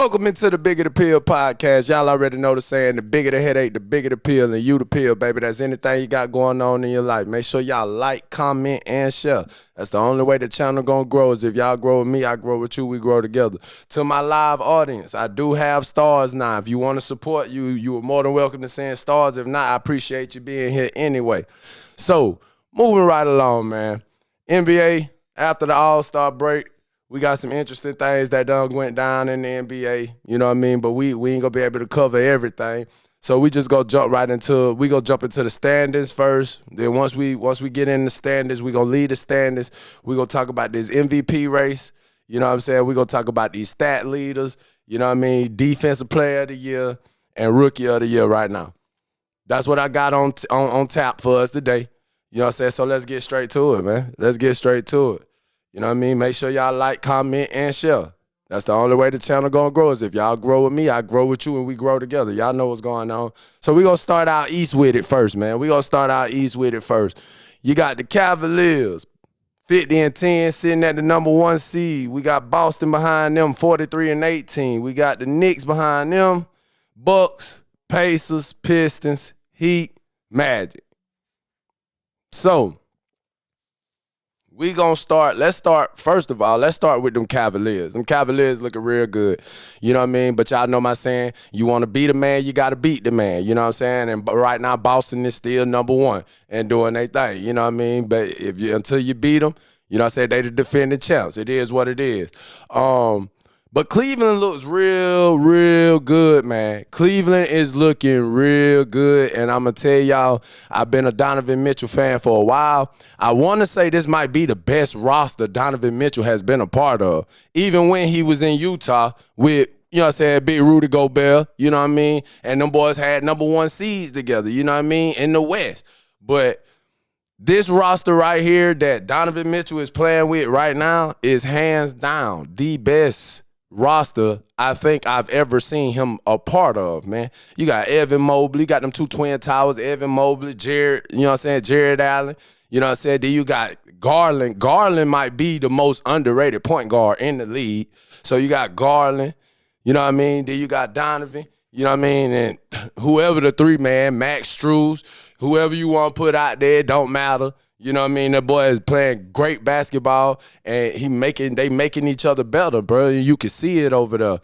Welcome into the Bigger the Pill podcast. Y'all already know the saying, the bigger the headache, the bigger the pill, and you the pill, baby. That's anything you got going on in your life. Make sure y'all like, comment, and share. That's the only way the channel gonna grow is if y'all grow with me, I grow with you, we grow together. To my live audience, I do have stars now. If you want to support you are more than welcome to send stars. If not, I appreciate you being here anyway. So, moving right along, man. NBA, after the All-Star break, we got some interesting things that done went down in the NBA, you know what I mean? But we ain't gonna be able to cover everything. So we just go jump into the standings first. Then once we get in the standings, we gonna lead the standings. We gonna talk about this MVP race. You know what I'm saying? We gonna talk about these stat leaders, you know what I mean? Defensive player of the year and rookie of the year right now. That's what I got on tap for us today. You know what I'm saying? So let's get straight to it, man. Let's get straight to it. You know what I mean? Make sure y'all like, comment, and share. That's the only way the channel gonna grow is if y'all grow with me, I grow with you, and we grow together. Y'all know what's going on. So we gonna start out east with it first, man. We gonna start out east with it first. You got the Cavaliers, 50-10, sitting at the number 1 seed. We got Boston behind them, 43-18. We got the Knicks behind them, Bucks, Pacers, Pistons, Heat, Magic. So we gonna start. Let's start with them Cavaliers. Them Cavaliers looking real good. You know what I mean? But y'all know my saying, you want to beat a man, you got to beat the man. You know what I'm saying? And right now, Boston is still number 1 and doing their thing. You know what I mean? But until you beat them, you know what I'm saying, they the defending champs. It is what it is. But Cleveland looks real good, man. Cleveland is looking real good, and I'm going to tell y'all, I've been a Donovan Mitchell fan for a while. I want to say this might be the best roster Donovan Mitchell has been a part of, even when he was in Utah with, you know what I'm saying, Big Rudy Gobert, you know what I mean? And them boys had number 1 seeds together, you know what I mean, in the West. But this roster right here that Donovan Mitchell is playing with right now is hands down the best roster I think I've ever seen him a part of, man. You got Evan Mobley, you got them 2 twin towers, Evan Mobley, Jared, you know what I'm saying, Jared Allen, you know what I'm saying. Then you got Garland. Garland might be the most underrated point guard in the league. So you got Garland, you know what I mean. Then you got Donovan, you know what I mean, and whoever the 3-man, Max Strus, whoever you want to put out there, don't matter. You know what I mean? That boy is playing great basketball, and they making each other better, bro. You can see it over there.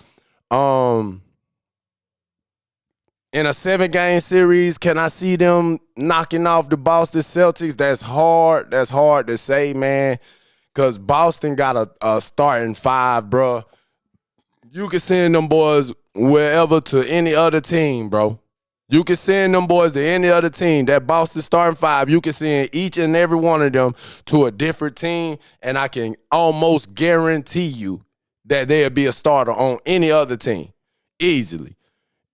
In a 7-game series, can I see them knocking off the Boston Celtics? That's hard. That's hard to say, man, because Boston got a starting 5, bro. You can send them boys wherever to any other team, bro. You can send them boys to any other team. That Boston starting 5, you can send each and every one of them to a different team, and I can almost guarantee you that they'll be a starter on any other team. Easily.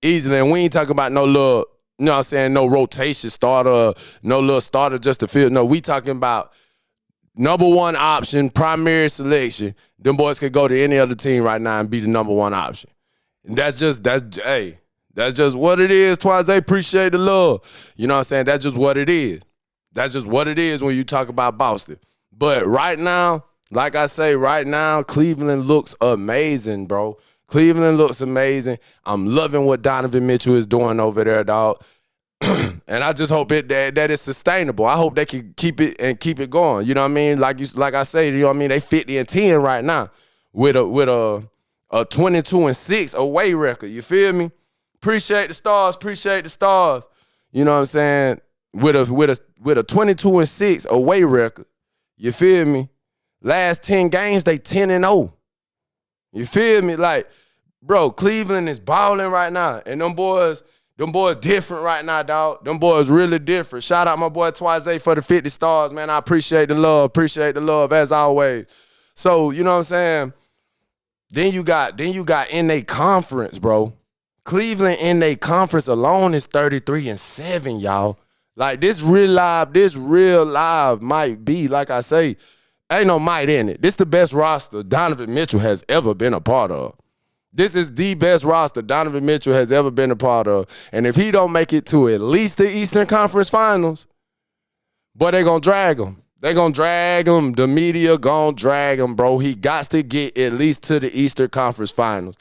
And we ain't talking about no little, you know what I'm saying, no rotation starter, no little starter just to fill. No, we talking about number 1 option, primary selection. Them boys could go to any other team right now and be the number 1 option. And that's just what it is. Twice, I appreciate the love. You know what I'm saying? That's just what it is. That's just what it is when you talk about Boston. But right now, like I say, right now, Cleveland looks amazing, bro. Cleveland looks amazing. I'm loving what Donovan Mitchell is doing over there, dog. And I just hope that it's sustainable. I hope they can keep it going. You know what I mean? Like I say, you know what I mean? They 50-10 right now with a 22-6 away record. You feel me? Appreciate the stars. You know what I'm saying? With a 22-6 away record. You feel me? Last 10 games, they 10-0. You feel me? Like, bro, Cleveland is balling right now. And them boys different right now, dog. Them boys really different. Shout out my boy Twice for the 50 stars, man. I appreciate the love as always. So, you know what I'm saying? Then you got in their conference, bro. Cleveland in their conference alone is 33-7, y'all. Like, this real live might be, like I say, ain't no might in it. This the best roster Donovan Mitchell has ever been a part of. This is the best roster Donovan Mitchell has ever been a part of. And if he don't make it to at least the Eastern Conference Finals, boy, they gonna drag him. They gonna drag him. The media gonna drag him, bro. He got to get at least to the Eastern Conference Finals.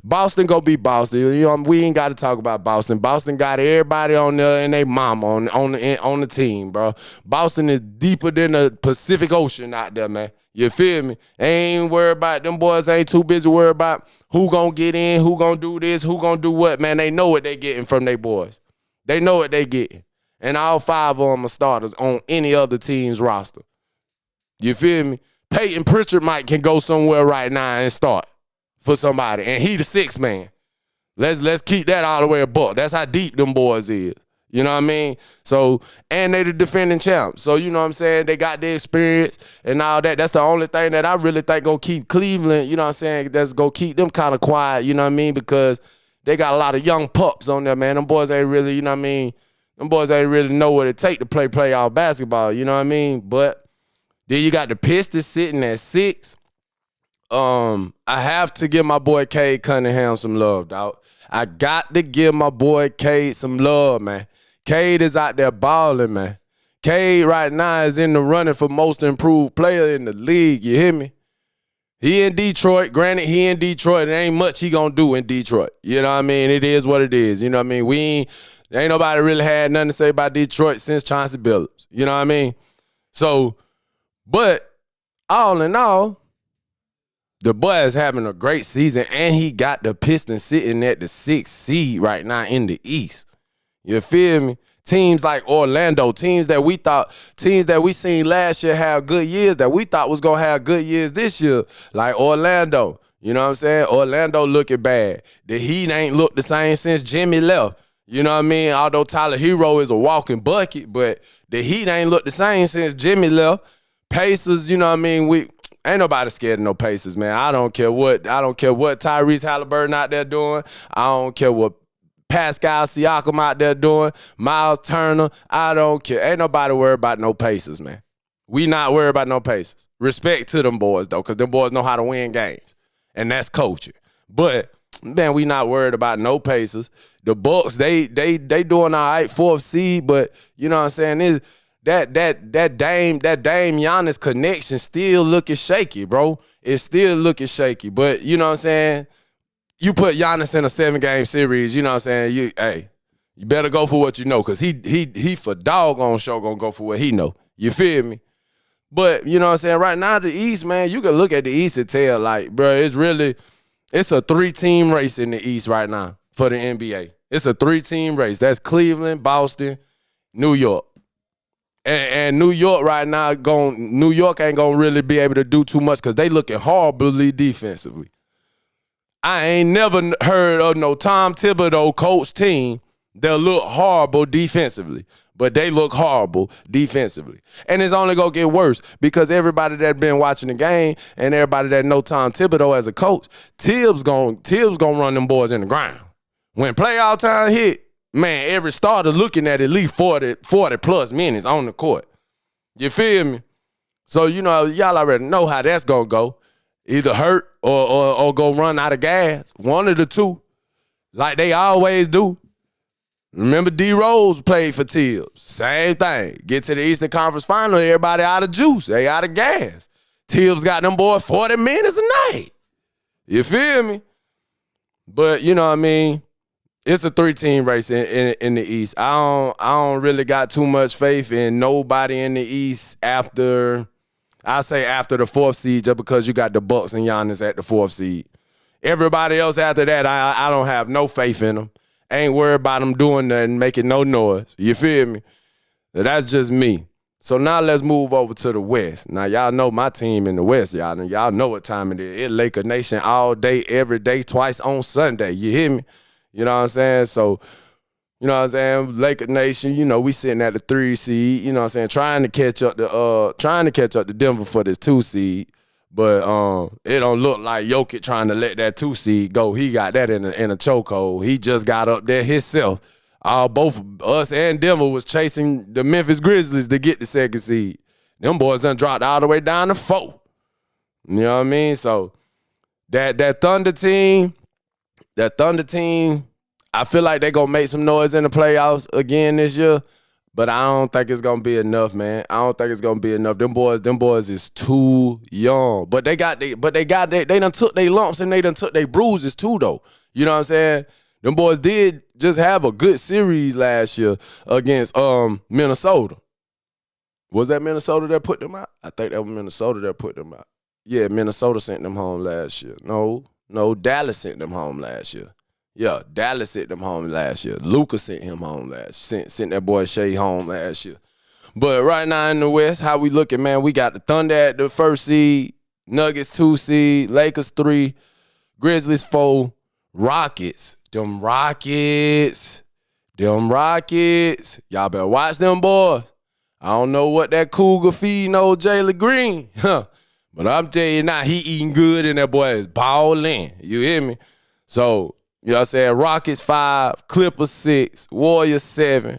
Boston go be Boston. You know, we ain't got to talk about Boston. Boston got everybody on there and they mama on the team, bro. Boston is deeper than the Pacific Ocean out there, man. You feel me? Ain't worried about them boys. Ain't too busy worried about who gonna get in, who gonna do this, who gonna do what. Man, they know what they getting from their boys. They know what they getting. And all 5 of them are starters on any other team's roster. You feel me? Peyton Pritchard can go somewhere right now and start for somebody. And he the 6th man. Let's keep that all the way a buck. That's how deep them boys is. You know what I mean? So, and they the defending champs. So, you know what I'm saying? They got the experience and all that. That's the only thing that I really think gonna keep Cleveland, you know what I'm saying, that's gonna keep them kind of quiet, you know what I mean? Because they got a lot of young pups on there, man. Them boys ain't really, you know what I mean? Them boys ain't really know what it take to play playoff basketball, you know what I mean? But then you got the Pistons sitting at 6. I have to give my boy Cade Cunningham some love, dog. I got to give my boy Cade some love, man. Cade is out there balling, man. Cade right now is in the running for most improved player in the league, you hear me? He in Detroit. Granted, he in Detroit. There ain't much he gonna do in Detroit. You know what I mean? It is what it is. You know what I mean? Ain't nobody really had nothing to say about Detroit since Chauncey Billups. You know what I mean? So, but all in all, the boy is having a great season, and he got the Pistons sitting at the 6th seed right now in the East. You feel me? Teams like Orlando, teams that we seen last year have good years, that we thought was going to have good years this year, like Orlando. You know what I'm saying? Orlando looking bad. The Heat ain't looked the same since Jimmy left. You know what I mean? Although Tyler Hero is a walking bucket, but the Heat ain't looked the same since Jimmy left. Pacers, you know what I mean? Ain't nobody scared of no Pacers, man. I don't care what Tyrese Halliburton out there doing. I don't care what Pascal Siakam out there doing. Miles Turner, I don't care. Ain't nobody worried about no Pacers, man. We not worried about no Pacers. Respect to them boys, though, because them boys know how to win games. And that's coaching. But, man, we not worried about no Pacers. The Bucks, they doing all right, 4th seed, but you know what I'm saying? Is that Dame Giannis connection still looking shaky, bro. It's still looking shaky. But you know what I'm saying? You put Giannis in a 7-game series, you know what I'm saying? You better go for what you know, because he for doggone sure gonna go for what he know. You feel me? But you know what I'm saying? Right now, the East, man, you can look at the East and tell, like, bro, it's a 3-team race in the East right now for the NBA. It's a 3-team race. That's Cleveland, Boston, New York. And New York right now, New York ain't going to really be able to do too much because they looking horribly defensively. I ain't never heard of no Tom Thibodeau coach team that look horrible defensively, but they look horrible defensively. And it's only going to get worse because everybody that been watching the game and everybody that know Tom Thibodeau as a coach, Tibbs gonna run them boys in the ground. When playoff time hit, man, every starter looking at least 40 plus minutes on the court. You feel me? So, you know, y'all already know how that's going to go. Either hurt or go run out of gas. One of the two, like they always do. Remember D. Rose played for Tibbs. Same thing. Get to the Eastern Conference Final, everybody out of juice. They out of gas. Tibbs got them boys 40 minutes a night. You feel me? But, you know what I mean? It's a 3-team race in the East. I don't really got too much faith in nobody in the East after the 4th seed, just because you got the Bucks and Giannis at the 4th seed. Everybody else after that, I don't have no faith in them. Ain't worried about them doing nothing, making no noise. You feel me? That's just me. So now let's move over to the West. Now, y'all know my team in the West, y'all. Y'all know what time it is. It's Laker Nation all day, every day, twice on Sunday. You hear me? You know what I'm saying? So, you know what I'm saying? Laker Nation, you know, we sitting at the 3 seed, you know what I'm saying, trying to catch up to Denver for this 2 seed. But it don't look like Jokic trying to let that 2 seed go. He got that in a chokehold. He just got up there himself. Both us and Denver was chasing the Memphis Grizzlies to get the 2nd seed. Them boys done dropped all the way down to 4. You know what I mean? So that Thunder team, I feel like they gonna make some noise in the playoffs again this year. But I don't think it's gonna be enough, man. I don't think it's gonna be enough. Them boys is too young. But they done took their lumps and they done took their bruises too, though. You know what I'm saying? Them boys did just have a good series last year against Minnesota. Was that Minnesota that put them out? I think that was Minnesota that put them out. Yeah, Minnesota sent them home last year. No, Dallas sent them home last year. Yeah, Dallas sent them home last year. Luka sent him home last year. Sent that boy Shea home last year. But right now in the West, how we looking, man? We got the Thunder at the 1st seed, Nuggets 2 seed, Lakers 3, Grizzlies 4, Rockets. Them Rockets. Y'all better watch them boys. I don't know what that cougar feeding old Jalen Green. But I'm telling you now, he eating good and that boy is balling. You hear me? So, you know what I'm saying? Rockets 5, Clippers 6, Warriors 7,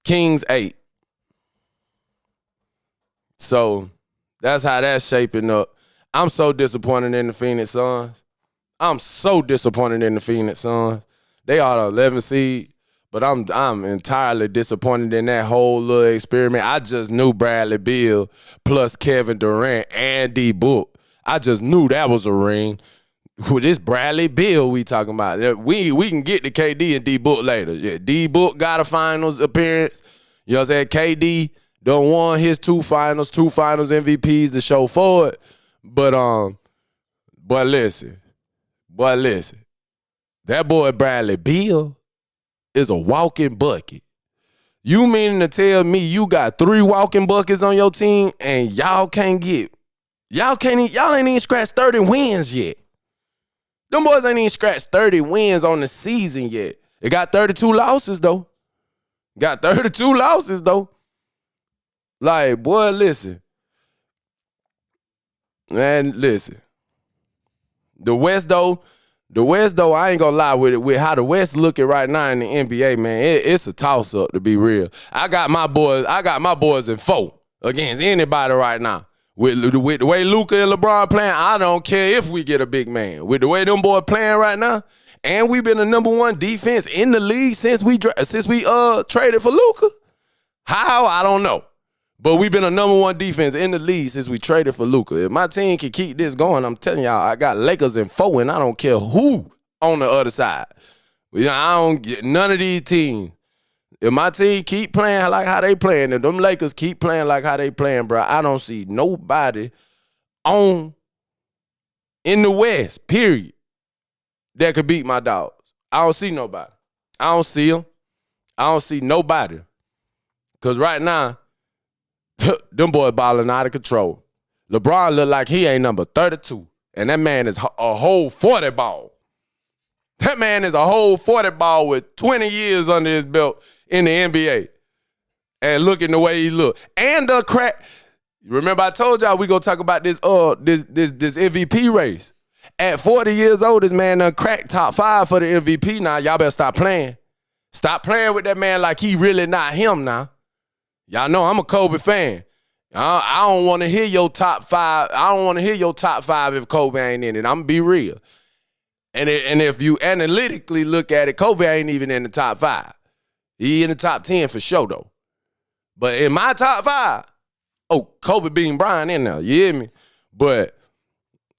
Kings 8. So that's how that's shaping up. I'm so disappointed in the Phoenix Suns. They are the 11th seed, but I'm entirely disappointed in that whole little experiment. I just knew Bradley Beal plus Kevin Durant and D Book. I just knew that was a ring. With this Bradley Beal we talking about. We can get to KD and D Book later. Yeah, D Book got a finals appearance. You know what I'm saying? KD done won his two finals MVPs to show for it. But listen. That boy Bradley Beal is a walking bucket. You meaning to tell me you got 3 walking buckets on your team and y'all ain't even scratched 30 wins yet. Them boys ain't even scratched 30 wins on the season yet. They got 32 losses, though. Like, boy, listen. Man, listen. The West, though, I ain't gonna lie with how the West looking right now in the NBA, man, it's a toss-up, to be real. I got my boys in 4 against anybody right now. With the way Luka and LeBron playing, I don't care if we get a big man. With the way them boys playing right now, and we've been the number 1 defense in the league since we traded for Luka. How? I don't know. But we've been a number 1 defense in the league since we traded for Luka. If my team can keep this going, I'm telling y'all, I got Lakers in 4, and I don't care who on the other side. You know, I don't get none of these teams. If my team keep playing like how they playing, if them Lakers keep playing like how they playing, bro, I don't see nobody in the West, period, that could beat my dogs. I don't see nobody. I don't see them. I don't see nobody. Because right now, them boys balling out of control. LeBron look like he ain't number 32, and that man is a whole 40 ball. That man is a whole 40 ball with 20 years under his belt in the NBA. And looking the way he look. And the crack. Remember I told y'all we gonna talk about this MVP race. At 40 years old, this man done cracked top 5 for the MVP now. Y'all better stop playing. Stop playing with that man like he really not him now. Y'all know I'm a Kobe fan. I don't want to hear your top 5. I don't want to hear your top 5 if Kobe ain't in it. I'm going to be real. And if you analytically look at it, Kobe ain't even in the top 5. He in the top 10 for sure, though. But in my top 5, Kobe beating Bryant in there. You hear me? But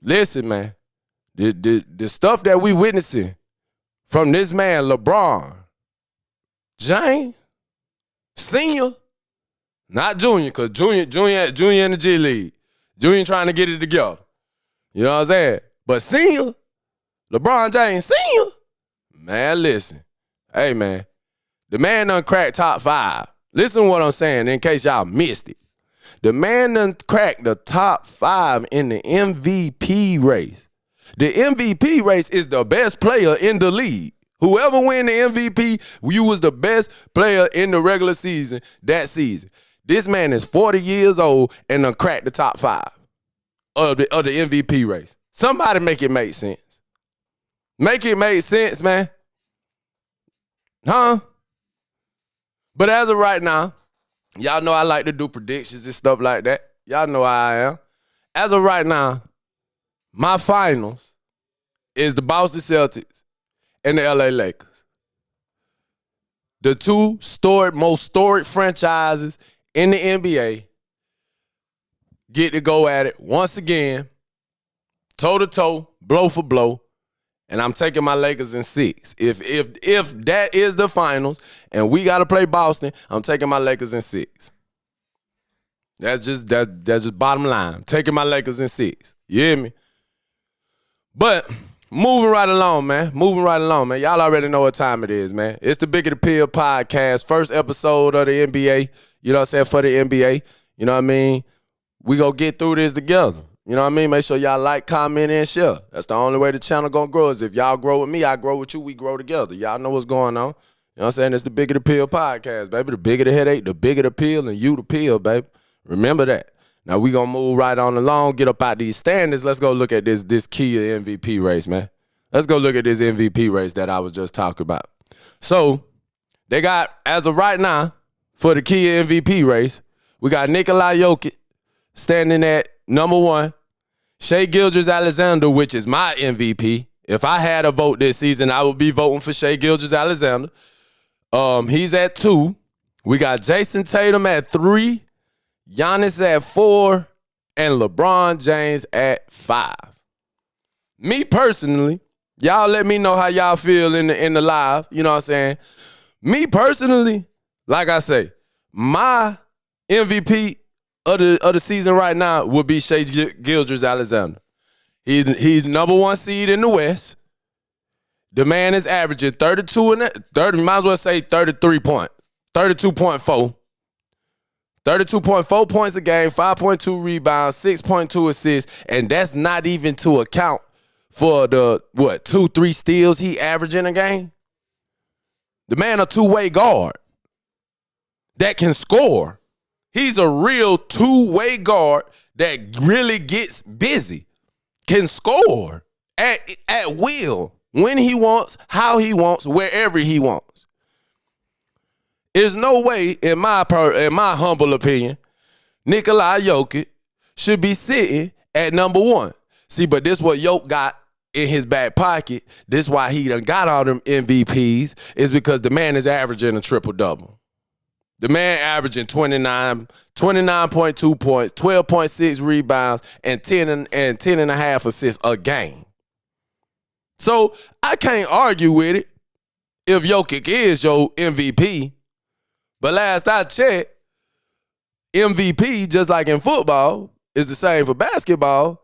listen, man. The stuff that we witnessing from this man, LeBron James, Senior, not Junior, because Junior in the G League. Junior trying to get it together. You know what I'm saying? But Senior, LeBron James Senior, man, listen. Hey, man, the man done cracked top 5. Listen to what I'm saying in case y'all missed it. The man done cracked the top 5 in the MVP race. The MVP race is the best player in the league. Whoever win the MVP, you was the best player in the regular season that season. This man is 40 years old and done cracked the top 5 of the MVP race. Somebody make it make sense. Make it make sense, man. Huh? But as of right now, y'all know I like to do predictions and stuff like that. Y'all know how I am. As of right now, my finals is the Boston Celtics and the LA Lakers. the two most storied franchises in the NBA get to go at it once again, toe-to-toe, blow for blow, and I'm taking my Lakers in 6. If that is the finals and we got to play Boston, I'm taking my Lakers in 6. That's just bottom line. I'm taking my Lakers in 6. You hear me? But moving right along, man. Y'all already know what time it is, man. It's the Big of the Pill podcast, first episode of the NBA. You know what I'm saying? For the NBA. You know what I mean? We gonna get through this together. You know what I mean? Make sure y'all like, comment, and share. That's the only way the channel gonna grow is if y'all grow with me, I grow with you, we grow together. Y'all know what's going on. You know what I'm saying? It's the Big of the Pill podcast, baby. The bigger the headache, the bigger the pill, and you the pill, baby. Remember that. Now we gonna move right on along, get up out these standards. Let's go look at this Kia MVP race, man. Let's go look at this MVP race that I was just talking about. So they got, as of right now, for the Kia MVP race, we got Nikola Jokic standing at number 1. Shai Gilgeous-Alexander, which is my MVP. If I had a vote this season, I would be voting for Shai Gilgeous-Alexander. He's at 2. We got Jason Tatum at 3. Giannis at 4, and LeBron James at 5. Me personally, y'all let me know how y'all feel in the live. You know what I'm saying? Me personally, like I say, my MVP of the season right now would be Shai Gilgeous-Alexander. He's number 1 seed in the West. The man is averaging 32 and 30. Might as well say 32.4. 32.4 points a game, 5.2 rebounds, 6.2 assists, and that's not even to account for the, 2-3 steals he averaging a game. The man a two-way guard that can score. He's a real two-way guard that really gets busy, can score at will, when he wants, how he wants, wherever he wants. There's no way, in my humble opinion, Nikola Jokic should be sitting at number 1. See, but this what Jokic got in his back pocket. This why he done got all them MVPs, is because the man is averaging a triple-double. The man averaging 29.2 points, 12.6 rebounds, and 10 and a half assists a game. So I can't argue with it if Jokic is your MVP. But last I checked, MVP, just like in football, is the same for basketball,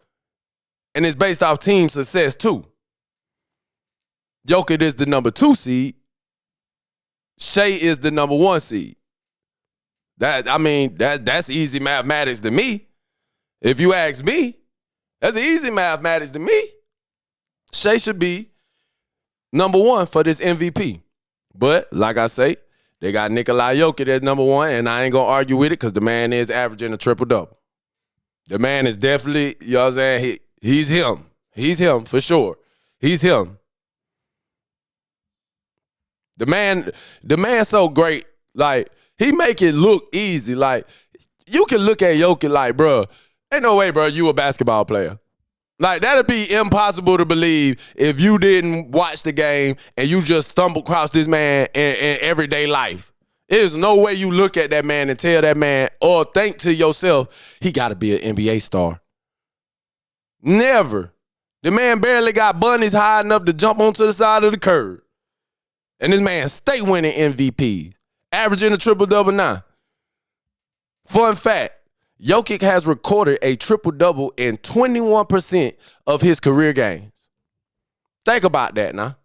and it's based off team success too. Jokic is the number 2 seed. Shai is the number 1 seed. That's easy mathematics to me. If you ask me, that's easy mathematics to me. Shai should be number 1 for this MVP. But like I say, they got Nikola Jokic at number 1, and I ain't going to argue with it because the man is averaging a triple-double. The man is definitely, you know what I'm saying, he's him. He's him for sure. He's him. The man's so great. Like, he make it look easy. Like, you can look at Jokic like, bro, ain't no way, bro, you a basketball player. Like, that'd be impossible to believe if you didn't watch the game and you just stumbled across this man in everyday life. There's no way you look at that man and tell that man or think to yourself, he got to be an NBA star. Never. The man barely got bunnies high enough to jump onto the side of the curb. And this man stay winning MVP, averaging a triple-double now. Fun fact. Jokic has recorded a triple-double in 21% of his career games. Think about that now.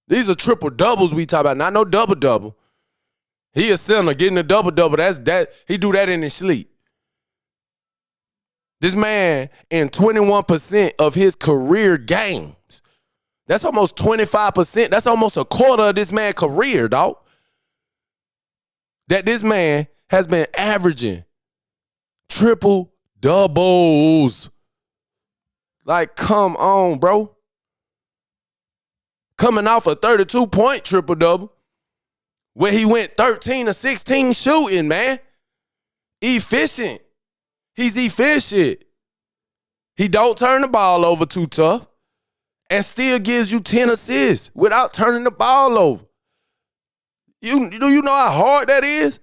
These are triple-doubles we talk about, not no double-double. He a center getting a double-double. He do that in his sleep. This man in 21% of his career games. That's almost 25%. That's almost a quarter of this man's career, dog. That this man has been averaging triple doubles. Like, come on, bro. Coming off a 32-point triple-double where he went 13 to 16 shooting, man. Efficient. He's efficient. He don't turn the ball over too tough. and still gives you 10 assists without turning the ball over. Do you know how hard that is?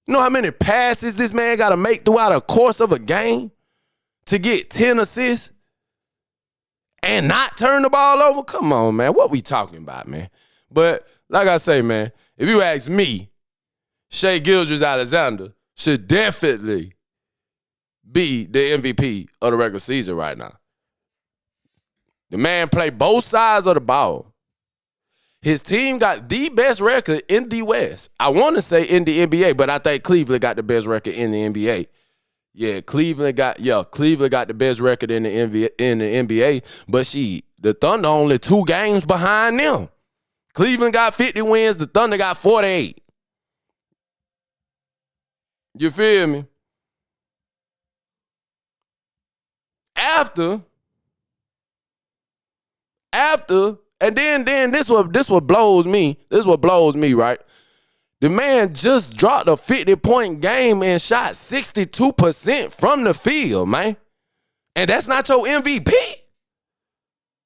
You know how many passes this man got to make throughout a course of a game to get 10 assists and not turn the ball over? Come on, man. What we talking about, man? But like I say, man, if you ask me, Shai Gilgeous-Alexander should definitely be the MVP of the regular season right now. The man played both sides of the ball. His team got the best record in the West. I want to say in the NBA, but I think Cleveland got the best record in the NBA. Yeah, Cleveland got the best record in the NBA, but the Thunder only 2 games behind them. Cleveland got 50 wins, the Thunder got 48. You feel me? After, and then this what blows me. This is what blows me, right? The man just dropped a 50-point game and shot 62% from the field, man. And that's not your MVP?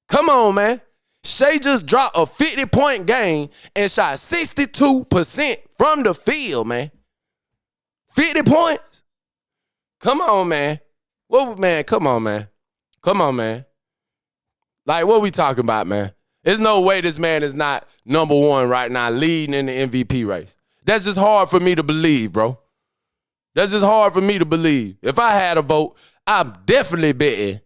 Come on, man. Shai just dropped a 50-point game and shot 62% from the field, man. 50 points? Come on, man. Come on, man. Come on, man. Like, what we talking about, man? There's no way this man is not number 1 right now, leading in the MVP race. That's just hard for me to believe, bro. That's just hard for me to believe. If I had a vote, I'm definitely betting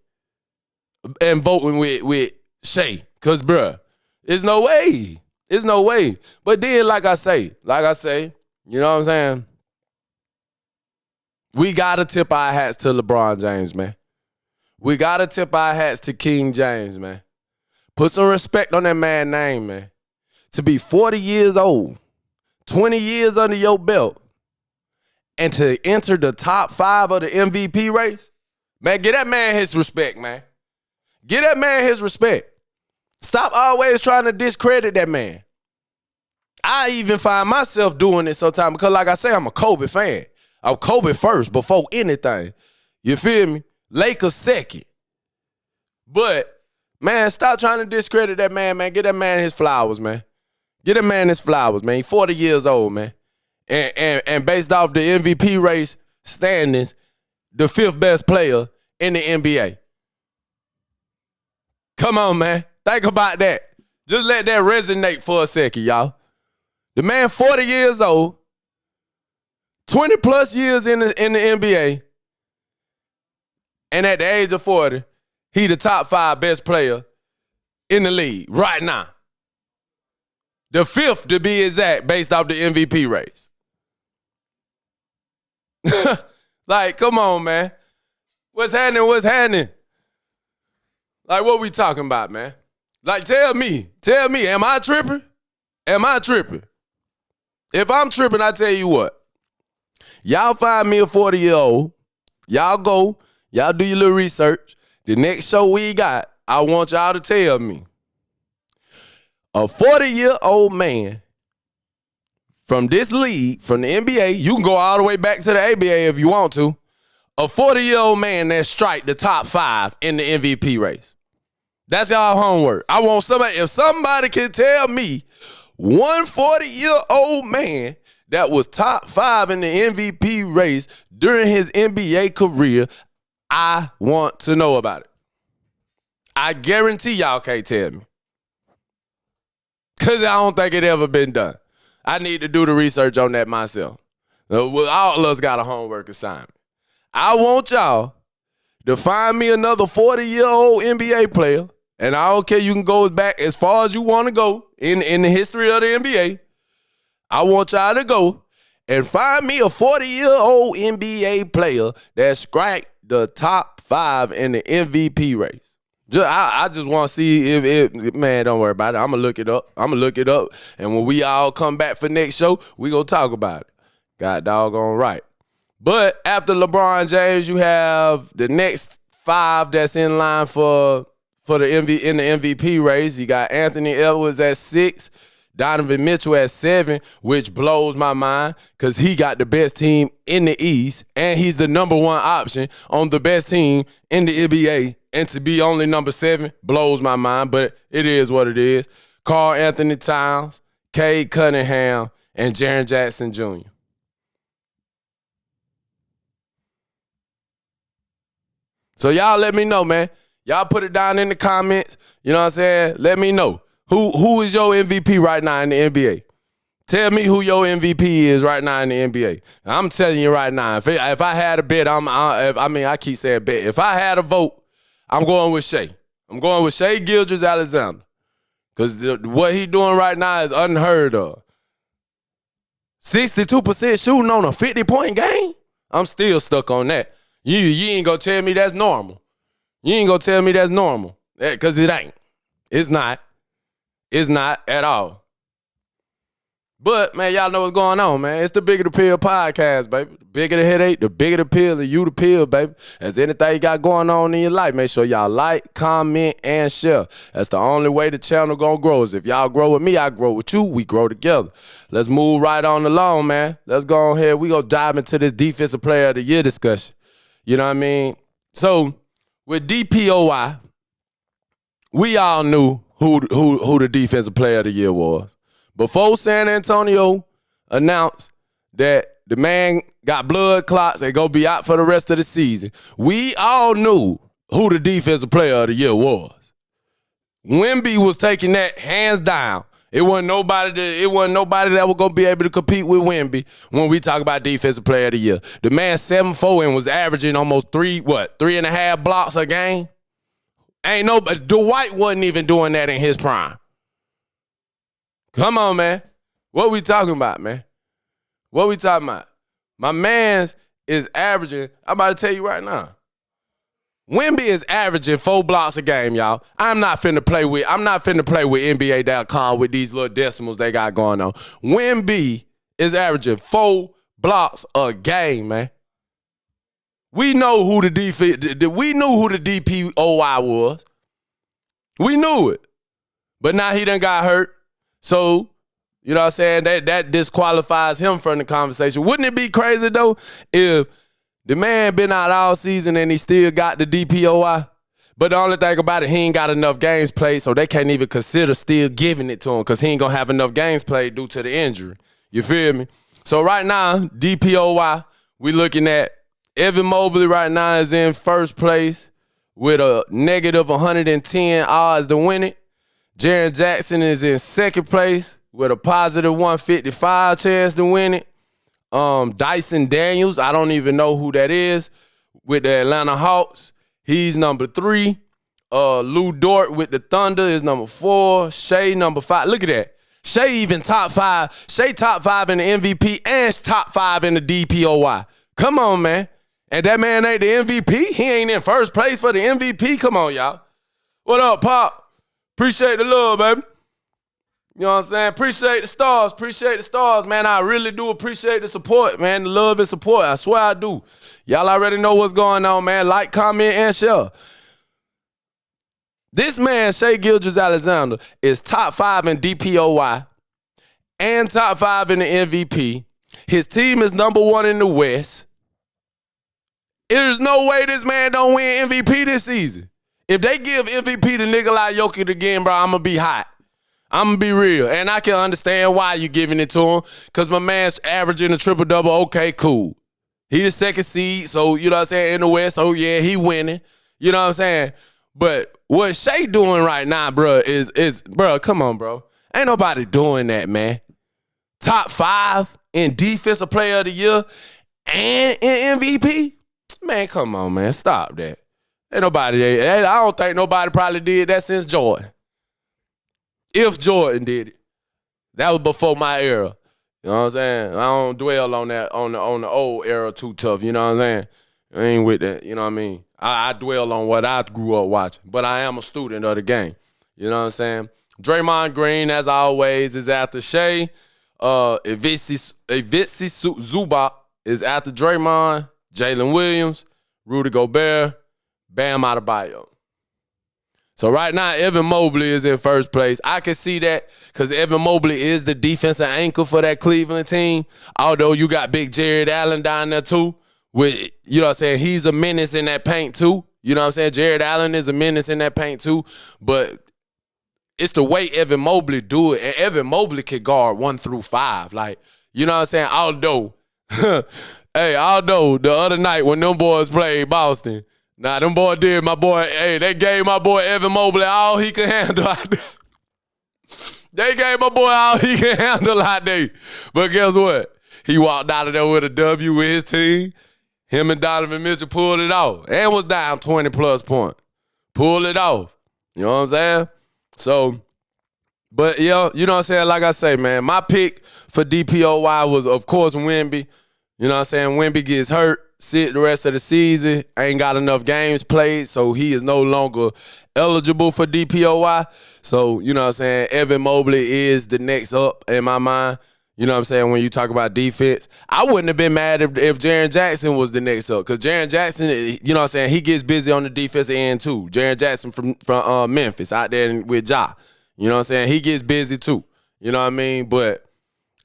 and voting with Shai. Because, bruh, there's no way. There's no way. But then, like I say, you know what I'm saying? We got to tip our hats to LeBron James, man. We got to tip our hats to King James, man. Put some respect on that man's name, man. To be 40 years old, 20 years under your belt, and to enter the top 5 of the MVP race, man, get that man his respect, man. Get that man his respect. Stop always trying to discredit that man. I even find myself doing it sometimes because, like I say, I'm a Kobe fan. I'm Kobe first before anything. You feel me? Lakers second. But, man, stop trying to discredit that man, man. Get that man his flowers, man. Get that man his flowers, man. He's 40 years old, man. And based off the MVP race standings, the 5th best player in the NBA. Come on, man. Think about that. Just let that resonate for a second, y'all. The man 40 years old, 20-plus years in the NBA, and at the age of 40, he the top 5 best player in the league right now. The 5th, to be exact, based off the MVP race. Like, come on, man. What's happening? Like, what we talking about, man? Like, tell me, am I tripping? If I'm tripping, I tell you what. Y'all find me a 40-year-old. Y'all go. Y'all do your little research. The next show we got, I want y'all to tell me. A 40-year-old man from this league, from the NBA, you can go all the way back to the ABA if you want to. A 40-year-old man that strike the top 5 in the MVP race. That's y'all homework. I want somebody, if somebody can tell me one 40-year-old man that was top 5 in the MVP race during his NBA career, I want to know about it. I guarantee y'all can't tell me. Because I don't think it ever been done. I need to do the research on that myself. All of us got a homework assignment. I want y'all to find me another 40-year-old NBA player, and I don't care, you can go back as far as you want to go in the history of the NBA. I want y'all to go and find me a 40-year-old NBA player that striked the top 5 in the MVP race. I just want to see if it, man, don't worry about it. I'm going to look it up. And when we all come back for next show, we going to talk about it. God doggone right. But after LeBron James, you have the next 5 that's in line for the MVP race. You got Anthony Edwards at 6, Donovan Mitchell at 7, which blows my mind because he got the best team in the East, and he's the number 1 option on the best team in the NBA. And to be only number 7 blows my mind, but it is what it is. Karl Anthony Towns, Cade Cunningham, and Jaren Jackson Jr. So y'all let me know, man. Y'all put it down in the comments. You know what I'm saying? Let me know. Who is your MVP right now in the NBA? Tell me who your MVP is right now in the NBA. I'm telling you right now, if I had a bet, I keep saying bet. If I had a vote, I'm going with Shai. I'm going with Shai Gilgeous-Alexander. Because what he doing right now is unheard of. 62% shooting on a 50-point game? I'm still stuck on that. You ain't gonna tell me that's normal. You ain't gonna tell me that's normal. Because it ain't. It's not. It's not at all. But, man, y'all know what's going on, man. It's the Bigger the Pill podcast, baby. The bigger the headache, the bigger the pill, and you the pill, baby. As anything you got going on in your life, make sure y'all like, comment, and share. That's the only way the channel gonna grow is if y'all grow with me, I grow with you, we grow together. Let's move right on along, man. Let's go on here. We gonna dive into this Defensive Player of the Year discussion. You know what I mean? So, with DPOY, we all knew who the Defensive Player of the Year was. Before San Antonio announced that the man got blood clots and gonna be out for the rest of the season, we all knew who the Defensive Player of the Year was. Wemby was taking that hands down. It wasn't nobody that was gonna be able to compete with Wemby when we talk about Defensive Player of the Year. The man 7'4" and was averaging almost 3.5 blocks a game. Ain't nobody. Dwight wasn't even doing that in his prime. Come on, man. What we talking about, man? What we talking about? My man's is averaging, I'm about to tell you right now. Wemby is averaging 4 blocks a game, y'all. I'm not finna play with NBA.com with these little decimals they got going on. Wemby is averaging 4 blocks a game, man. We know who the DPOY was. We knew it. But now he done got hurt. So, you know what I'm saying? That disqualifies him from the conversation. Wouldn't it be crazy, though, if the man been out all season and he still got the DPOY? But the only thing about it, he ain't got enough games played, so they can't even consider still giving it to him because he ain't going to have enough games played due to the injury. You feel me? So right now, DPOY, we looking at Evan Mobley right now is in first place with a negative 110 odds to win it. Jaren Jackson is in second place with a positive 155 chance to win it. Dyson Daniels, I don't even know who that is, with the Atlanta Hawks. He's number 3. Lou Dort with the Thunder is number 4. Shai number 5. Look at that. Shai even top 5. Shai top 5 in the MVP and top 5 in the DPOY. Come on, man. And that man ain't the MVP? He ain't in first place for the MVP? Come on, y'all. What up, Pop? Appreciate the love, baby. You know what I'm saying? Appreciate the stars. Appreciate the stars, man. I really do appreciate the support, man. The love and support. I swear I do. Y'all already know what's going on, man. Like, comment, and share. This man, Shai Gilgeous-Alexander, is top 5 in DPOY and top 5 in the MVP. His team is number 1 in the West. There's no way this man don't win MVP this season. If they give MVP to Nikola Jokic again, bro, I'm going to be hot. I'm going to be real. And I can understand why you giving it to him because my man's averaging a triple-double. Okay, cool. He the second seed, so, you know what I'm saying, in the West, so, yeah, he winning. You know what I'm saying? But what Shai doing right now, bro, is bro, come on, bro. Ain't nobody doing that, man. Top 5 in Defensive Player of the Year and in MVP? Man, come on, man. Stop that. Ain't nobody, I don't think nobody probably did that since Jordan. If Jordan did it. That was before my era. You know what I'm saying? I don't dwell on that, on the old era too tough. You know what I'm saying? I ain't with that. You know what I mean? I dwell on what I grew up watching. But I am a student of the game. You know what I'm saying? Draymond Green, as always, is after Shai. Ivica Zubac is after Draymond. Jalen Williams, Rudy Gobert, Bam Adebayo. So right now, Evan Mobley is in first place. I can see that because Evan Mobley is the defensive anchor for that Cleveland team. Although you got big Jared Allen down there too. With, you know what I'm saying, he's a menace in that paint too. You know what I'm saying? Jared Allen is a menace in that paint too. But it's the way Evan Mobley do it. And Evan Mobley can guard 1 through 5. Like, you know what I'm saying? Although the other night when them boys played Boston, them boys did my boy, they gave my boy Evan Mobley all he could handle out there. They gave my boy all he could handle out there. But guess what? He walked out of there with a W with his team. Him and Donovan Mitchell pulled it off and was down 20-plus points. Pulled it off. You know what I'm saying? So, but, yeah, you know what I'm saying? Like I say, man, my pick for DPOY was, of course, Wemby. You know what I'm saying? Wemby gets hurt, sit the rest of the season, ain't got enough games played, so he is no longer eligible for DPOY. So, you know what I'm saying? Evan Mobley is the next up in my mind. You know what I'm saying? When you talk about defense, I wouldn't have been mad if Jaren Jackson was the next up, because Jaren Jackson, you know what I'm saying, he gets busy on the defensive end too. Jaren Jackson from Memphis out there with Ja. You know what I'm saying? He gets busy too. You know what I mean? But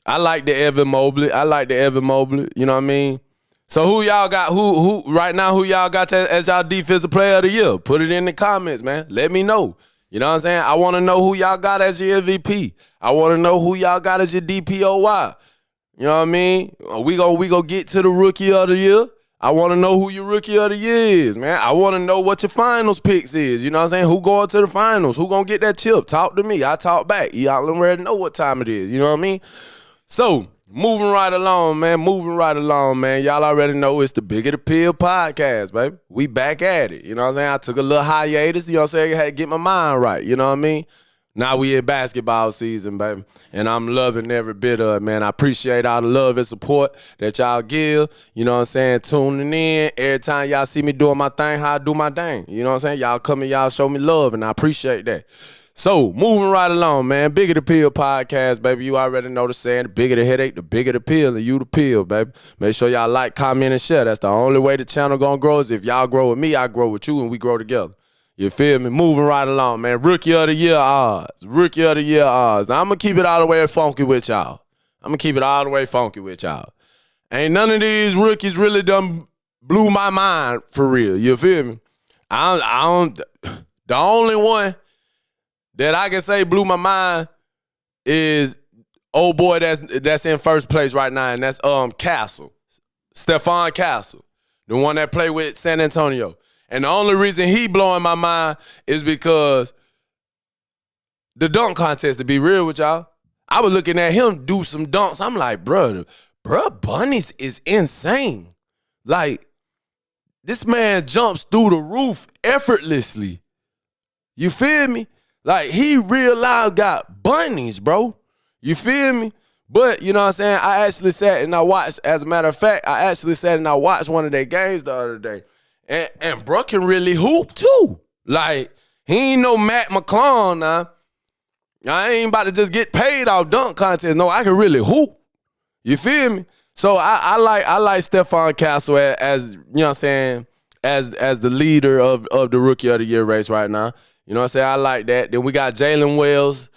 I like the Evan Mobley. You know what I mean? So who y'all got? Who right now? Who y'all got as y'all defensive player of the year? Put it in the comments, man. Let me know. You know what I'm saying? I want to know who y'all got as your MVP. I want to know who y'all got as your DPOY. You know what I mean? We go get to the rookie of the year. I want to know who your rookie of the year is, man. I want to know what your finals picks is. You know what I'm saying? Who going to the finals? Who going to get that chip? Talk to me. I talk back. Y'all already know what time it is. You know what I mean? So, moving right along, man. Y'all already know it's the Bigger the Pill podcast, baby. We back at it. You know what I'm saying? I took a little hiatus. You know what I'm saying? I had to get my mind right. You know what I mean? Now we in basketball season, baby. And I'm loving every bit of it, man. I appreciate all the love and support that y'all give. You know what I'm saying? Tuning in. Every time y'all see me doing my thing, how I do my thing. You know what I'm saying? Y'all come and y'all show me love, and I appreciate that. So, moving right along, man. Bigger the Pill podcast, baby. You already know the saying. The bigger the headache, the bigger the pill, and you the pill, baby. Make sure y'all like, comment, and share. That's the only way the channel gonna grow is if y'all grow with me, I grow with you, and we grow together. You feel me? Moving right along, man. Rookie of the year odds. Now, I'm gonna keep it all the way funky with y'all. Ain't none of these rookies really done blew my mind for real. You feel me? I don't. The only one that I can say blew my mind is old boy that's in first place right now, and that's Castle. Stephon Castle, the one that played with San Antonio. And the only reason he blowing my mind is because the dunk contest, to be real with y'all, I was looking at him do some dunks. I'm like, bruh, Bunnies is insane. Like, this man jumps through the roof effortlessly. You feel me? Like, he real loud got bunnies, bro. You feel me? But, you know what I'm saying, I actually sat and I watched, as a matter of fact, one of their games the other day. And bro can really hoop, too. Like, he ain't no Matt McClung now. I ain't about to just get paid off dunk contest. No, I can really hoop. You feel me? So I like Stephon Castle as, you know what I'm saying, as the leader of the Rookie of the Year race right now. You know what I'm saying? I like that. Then we got Jalen Wells.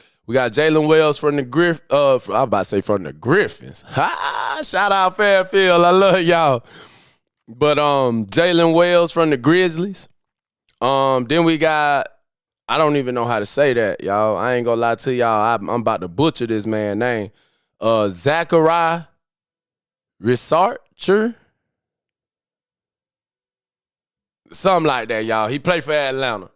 From the Griffins. Ha! Shout out Fairfield. I love y'all. But Jalen Wells from the Grizzlies. Then we got, I don't even know how to say that, y'all. I ain't gonna lie to y'all. I'm about to butcher this man's name. Zachariah Researcher. Something like that, y'all. He played for Atlanta.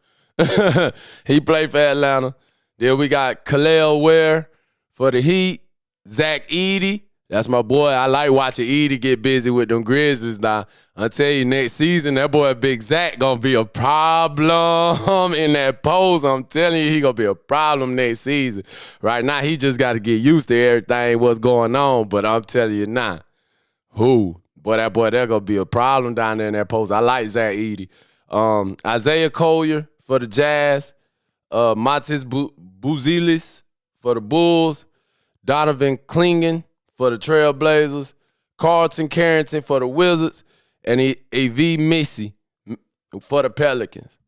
Then we got Khalil Ware for the Heat. Zach Edey. That's my boy. I like watching Edey get busy with them Grizzlies now. I'll tell you, next season, that boy Big Zach going to be a problem in that pose. I'm telling you, he going to be a problem next season. Right now, he just got to get used to everything, what's going on. But I'm telling you now, they're going to be a problem down there in that pose. I like Zach Edey. Isaiah Collier for the Jazz. Matis Buzelis for the Bulls. Donovan Clingan for the Trailblazers. Carlton Carrington for the Wizards. And A.V. Missy for the Pelicans.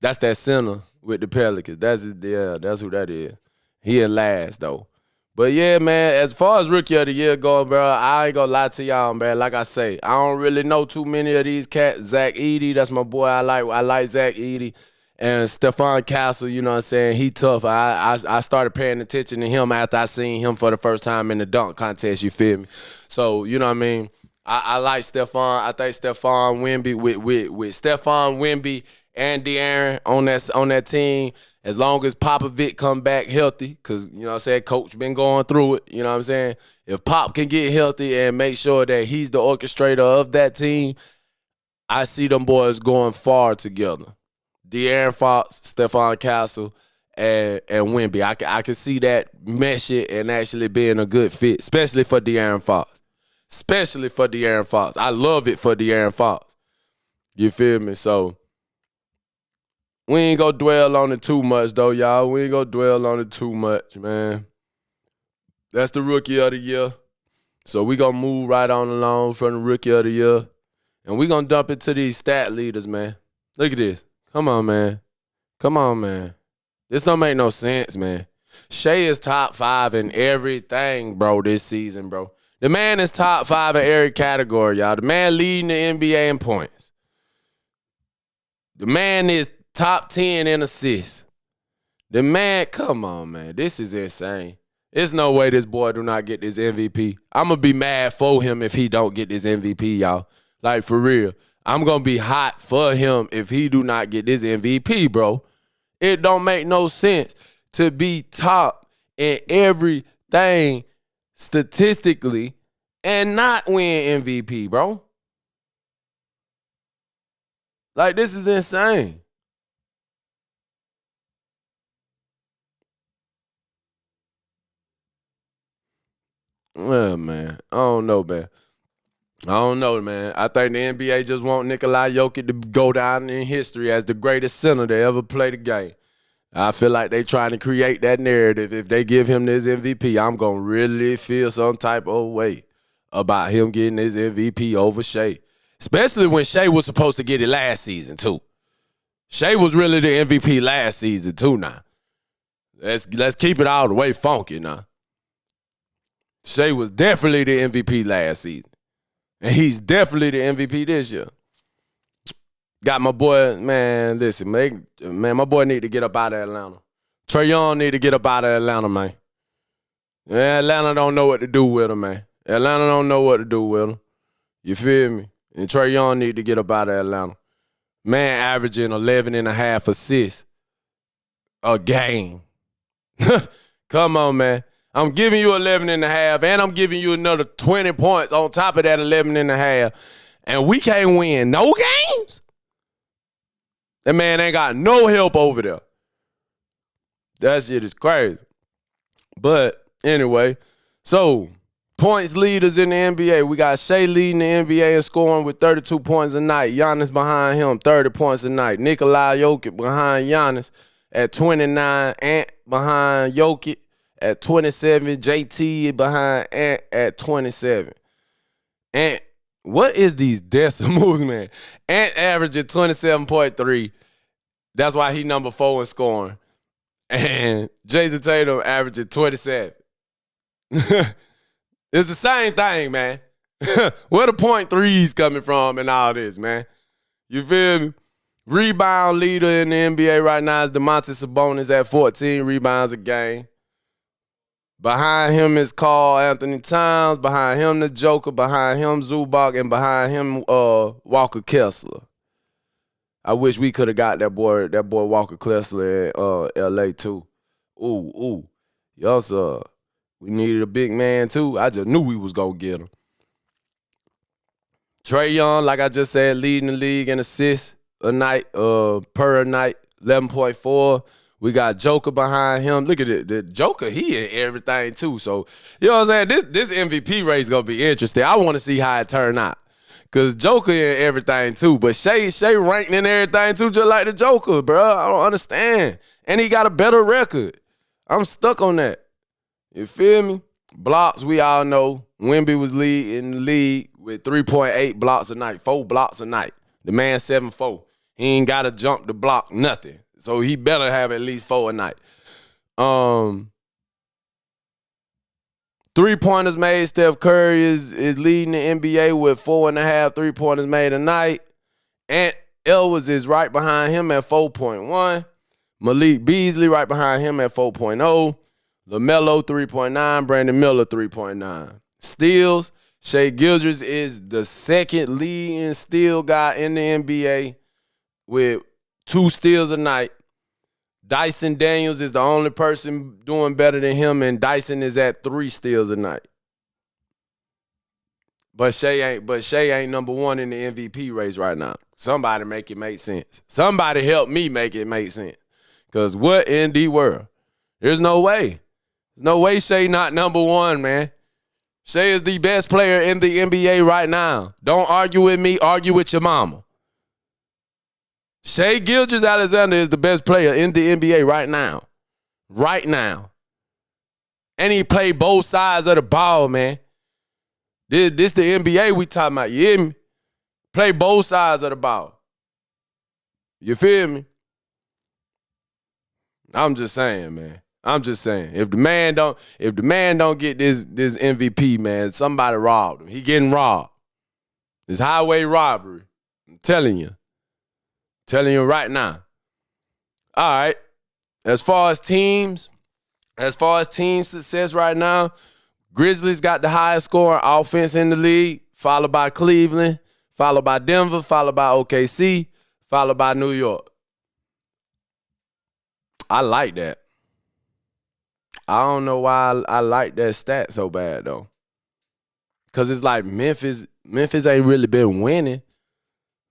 That's that center with the Pelicans. That's who that is. He in last, though. But, yeah, man, as far as Rookie of the Year going, bro, I ain't gonna lie to y'all, man. Like I say, I don't really know too many of these cats. Zach Edey, that's my boy. I like Zach Edey. And Stephon Castle, you know what I'm saying? He tough. I started paying attention to him after I seen him for the first time in the dunk contest, you feel me? So, you know what I mean? I like Stephon. I think Stephon Wemby with Stephon Wemby and De'Aaron on that team, as long as Popovich come back healthy, because, you know what I'm saying, Coach been going through it, you know what I'm saying? If Pop can get healthy and make sure that he's the orchestrator of that team, I see them boys going far together. De'Aaron Fox, Stephon Castle, and Wemby. I can see that meshing and actually being a good fit, especially for De'Aaron Fox. Especially for De'Aaron Fox. I love it for De'Aaron Fox. You feel me? So, we ain't gonna dwell on it too much, though, y'all. We ain't gonna dwell on it too much, man. That's the Rookie of the Year. So, we gonna move right on along from the Rookie of the Year. And we gonna dump into these stat leaders, man. Look at this. Come on, man. Come on, man. This don't make no sense, man. Shea is top 5 in everything, bro, this season, bro. The man is top 5 in every category, y'all. The man leading the NBA in points. The man is top 10 in assists. The man, come on, man. This is insane. There's no way this boy do not get this MVP. I'm going to be mad for him if he don't get this MVP, y'all. Like, for real. I'm going to be hot for him if he do not get this MVP, bro. It don't make no sense to be top in everything statistically and not win MVP, bro. Like, this is insane. Well, man, I don't know, man. I don't know, man. I think the NBA just want Nikola Jokic to go down in history as the greatest center to ever play the game. I feel like they trying to create that narrative. If they give him this MVP, I'm going to really feel some type of way about him getting his MVP over Shea. Especially when Shea was supposed to get it last season, too. Shea was really the MVP last season, too, now. Let's keep it all the way funky, now. Shea was definitely the MVP last season. And he's definitely the MVP this year. Got my boy, man, listen, man, my boy need to get up out of Atlanta. Trae Young need to get up out of Atlanta, man. Yeah, Atlanta don't know what to do with him, man. Atlanta don't know what to do with him. You feel me? And Trae Young need to get up out of Atlanta. Man averaging 11.5 assists a game. Come on, man. I'm giving you 11.5, and I'm giving you another 20 points on top of that 11.5, and we can't win no games? That man ain't got no help over there. That shit is crazy. But anyway, so points leaders in the NBA. We got Shea leading the NBA in scoring with 32 points a night. Giannis behind him, 30 points a night. Nikola Jokic behind Giannis at 29. Ant behind Jokic at 27. JT behind Ant at 27. Ant, what is these decimals, man? Ant averaging 27.3. That's why he number 4 in scoring. And Jason Tatum averaging 27. It's the same thing, man. Where the point threes coming from and all this, man? You feel me? Rebound leader in the NBA right now is Domantas Sabonis at 14 rebounds a game. Behind him is Karl Anthony Towns. Behind him, the Joker. Behind him, Zubac. And behind him, Walker Kessler. I wish we could have got that boy Walker Kessler in L.A. too. Ooh. Yes, sir. We needed a big man too. I just knew we was going to get him. Trae Young, like I just said, leading the league in assists a night, per night, 11.4. We got Joker behind him. Look at it. The Joker, he in everything too. So, you know what I'm saying? This MVP race is going to be interesting. I want to see how it turn out. Because Joker in everything too. But Shea ranked in everything too, just like the Joker, bro. I don't understand. And he got a better record. I'm stuck on that. You feel me? Blocks, we all know. Wemby was leading the league with 3.8 blocks a night, 4 blocks a night. The man 7'4". He ain't got to jump the block, nothing. So he better have at least 4 a night. 3-pointers made. Steph Curry is leading the NBA with 4.5 3-pointers made a night. Ant Edwards is right behind him at 4.1. Malik Beasley right behind him at 4.0. LaMelo 3.9. Brandon Miller 3.9. Steals. Shai Gilgeous is the second leading steal guy in the NBA with 2 steals a night. Dyson Daniels is the only person doing better than him, and Dyson is at 3 steals a night. But Shai ain't number 1 in the MVP race right now. Somebody make it make sense. Somebody help me make it make sense. Because what in the world? There's no way. There's no way Shai not number 1, man. Shai is the best player in the NBA right now. Don't argue with me. Argue with your mama. Shai Gilgeous-Alexander is the best player in the NBA right now. Right now. And he played both sides of the ball, man. This the NBA we talking about. You hear me? Play both sides of the ball. You feel me? I'm just saying, man. I'm just saying. If the man don't get this MVP, man, somebody robbed him. He getting robbed. It's highway robbery. I'm telling you. Telling you right now. All right. As far as team success right now, Grizzlies got the highest scoring offense in the league, followed by Cleveland, followed by Denver, followed by OKC, followed by New York. I like that. I don't know why I like that stat so bad, though. Because it's like Memphis ain't really been winning.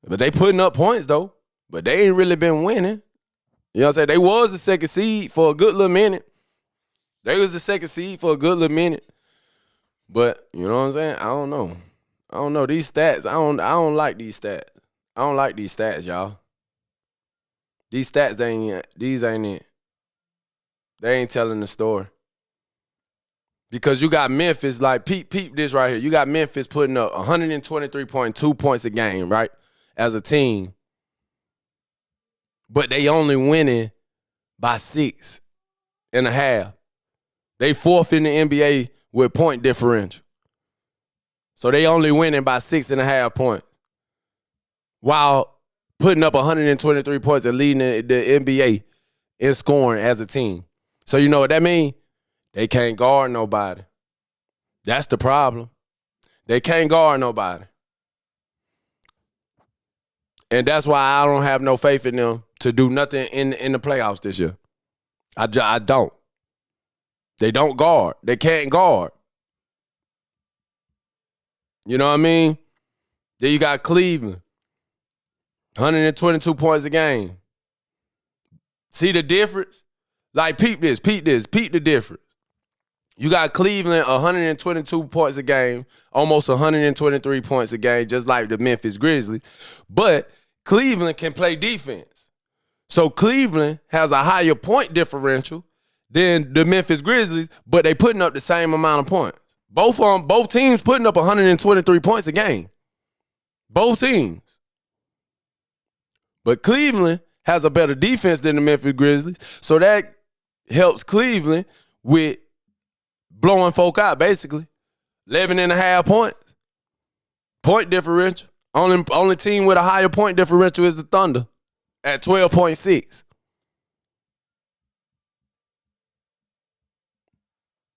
But they putting up points, though. But they ain't really been winning. You know what I'm saying? They was the second seed for a good little minute. They was the second seed for a good little minute. But, you know what I'm saying? I don't know. These stats, I don't like these stats. I don't like these stats, y'all. These stats ain't it. They ain't telling the story. Because you got Memphis, like, peep this right here. You got Memphis putting up 123.2 points a game, right? As a team. But they only winning by 6.5. They 4th in the NBA with point differential. So they only winning by 6.5 points. While putting up 123 points and leading the NBA in scoring as a team. So you know what that means? They can't guard nobody. That's the problem. They can't guard nobody. And that's why I don't have no faith in them to do nothing in the playoffs this year. I don't. They don't guard. They can't guard. You know what I mean? Then you got Cleveland. 122 points a game. See the difference? Like, peep the difference. You got Cleveland 122 points a game, almost 123 points a game, just like the Memphis Grizzlies. But Cleveland can play defense. So Cleveland has a higher point differential than the Memphis Grizzlies, but they putting up the same amount of points. Both teams putting up 123 points a game. Both teams. But Cleveland has a better defense than the Memphis Grizzlies, so that helps Cleveland with blowing folk out, basically. 11.5 points. Point differential. Only team with a higher point differential is the Thunder at 12.6.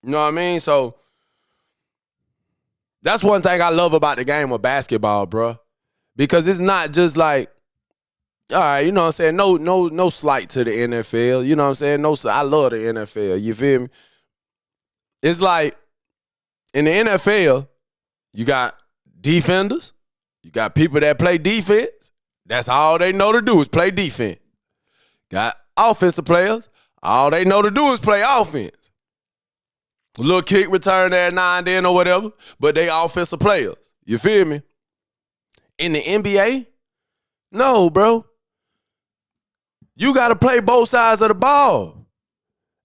You know what I mean? So that's one thing I love about the game of basketball, bro. Because it's not just like, all right, you know what I'm saying? No slight to the NFL. You know what I'm saying? I love the NFL. You feel me? It's like in the NFL, you got defenders. You got people that play defense. That's all they know to do is play defense. Got offensive players. All they know to do is play offense. A little kick return there now and then or whatever, but they offensive players. You feel me? In the NBA, no, bro. You got to play both sides of the ball.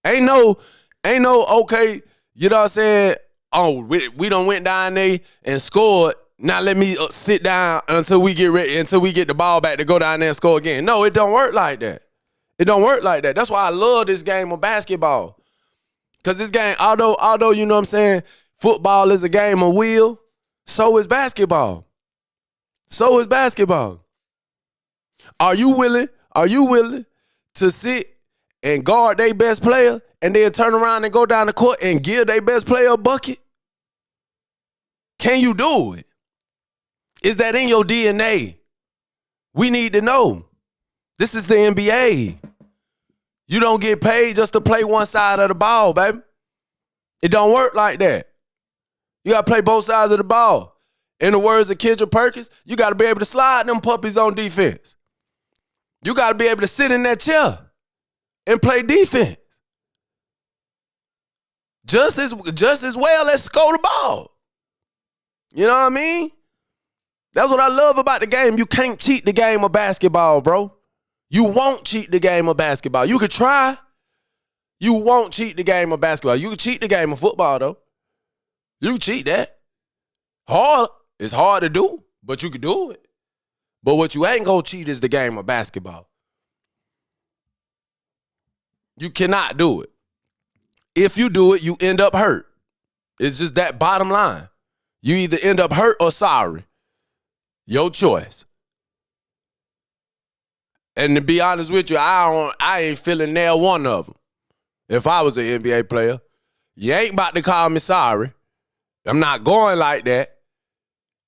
Ain't no, okay, you know what I'm saying? Oh, we done went down there and scored. Now let me sit down until we get ready, until we get the ball back to go down there and score again. No, it don't work like that. It don't work like that. That's why I love this game of basketball. Because this game, although, you know what I'm saying, football is a game of will, so is basketball. So is basketball. Are you willing to sit and guard their best player and then turn around and go down the court and give their best player a bucket? Can you do it? Is that in your DNA? We need to know. This is the NBA. You don't get paid just to play one side of the ball, baby. It don't work like that. You got to play both sides of the ball. In the words of Kendrick Perkins, you got to be able to slide them puppies on defense. You got to be able to sit in that chair and play defense. Just as well as score the ball. You know what I mean? That's what I love about the game. You can't cheat the game of basketball, bro. You won't cheat the game of basketball. You could try. You won't cheat the game of basketball. You can cheat the game of football, though. You can cheat that. Hard. It's hard to do, but you can do it. But what you ain't gonna cheat is the game of basketball. You cannot do it. If you do it, you end up hurt. It's just that bottom line. You either end up hurt or sorry. Your choice. And to be honest with you, I ain't feeling nail one of them. If I was an NBA player, you ain't about to call me sorry. I'm not going like that.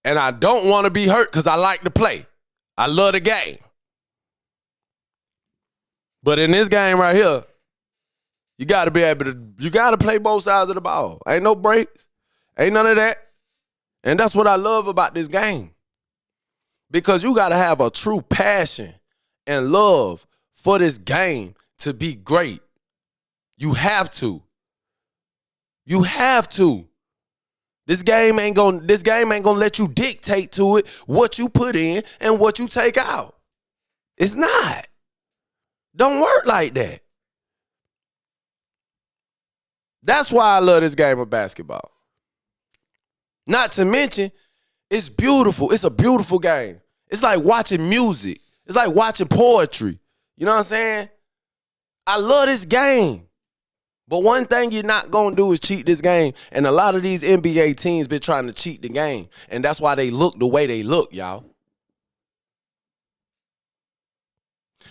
And I don't want to be hurt because I like to play. I love the game. But in this game right here, you got to be able to, you got to play both sides of the ball. Ain't no breaks. Ain't none of that. And that's what I love about this game. Because you got to have a true passion and love for this game to be great. You have to. You have to. This game ain't gonna let you dictate to it what you put in and what you take out. It's not. Don't work like that. That's why I love this game of basketball. Not to mention, it's beautiful. It's a beautiful game. It's like watching music. It's like watching poetry. You know what I'm saying? I love this game. But one thing you're not going to do is cheat this game. And a lot of these NBA teams been trying to cheat the game. And that's why they look the way they look, y'all.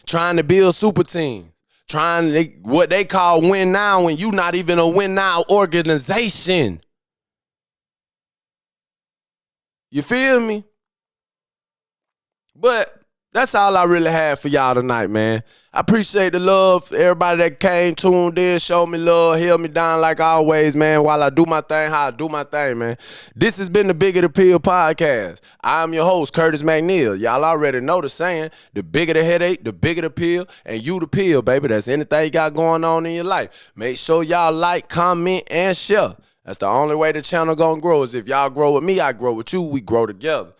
Trying to build super teams. Trying to, what they call win now when you not even a win now organization. You feel me? But that's all I really have for y'all tonight, man. I appreciate the love. Everybody that came, tuned in, showed me love, held me down like always, man, while I do my thing, how I do my thing, man. This has been the Bigger the Pill podcast. I'm your host, Curtis McNeil. Y'all already know the saying, the bigger the headache, the bigger the pill, and you the pill, baby. That's anything you got going on in your life. Make sure y'all like, comment, and share. That's the only way the channel gonna grow is if y'all grow with me, I grow with you, we grow together.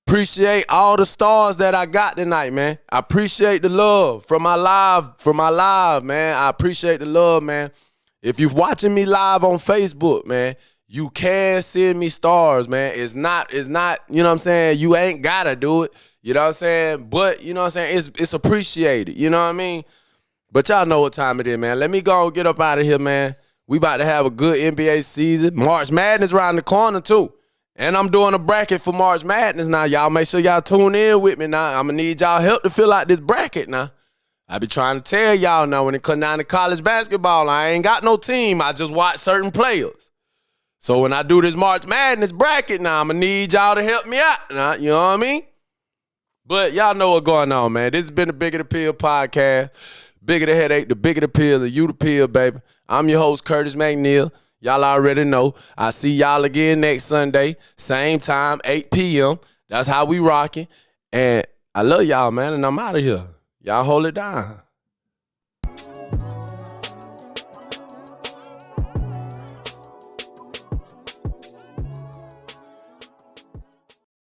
Appreciate all the stars that I got tonight, man. I appreciate the love from my live, man. I appreciate the love, man. If you're watching me live on Facebook, man, you can send me stars, man. It's not, you know what I'm saying? You ain't gotta do it. You know what I'm saying? But, you know what I'm saying? It's appreciated. You know what I mean? But y'all know what time it is, man. Let me go and get up out of here, man. We about to have a good NBA season. March Madness around the corner, too. And I'm doing a bracket for March Madness now. Y'all make sure y'all tune in with me now. I'm going to need y'all help to fill out this bracket now. I be trying to tell y'all now when it comes down to college basketball, I ain't got no team. I just watch certain players. So when I do this March Madness bracket now, I'm going to need y'all to help me out now. You know what I mean? But y'all know what's going on, man. This has been the Bigger the Pill podcast. Bigger the headache, the bigger the pill, the you the pill, baby. I'm your host, Curtis McNeil. Y'all already know. I see y'all again next Sunday. Same time, 8 p.m. That's how we rocking. And I love y'all, man, and I'm out of here. Y'all hold it down.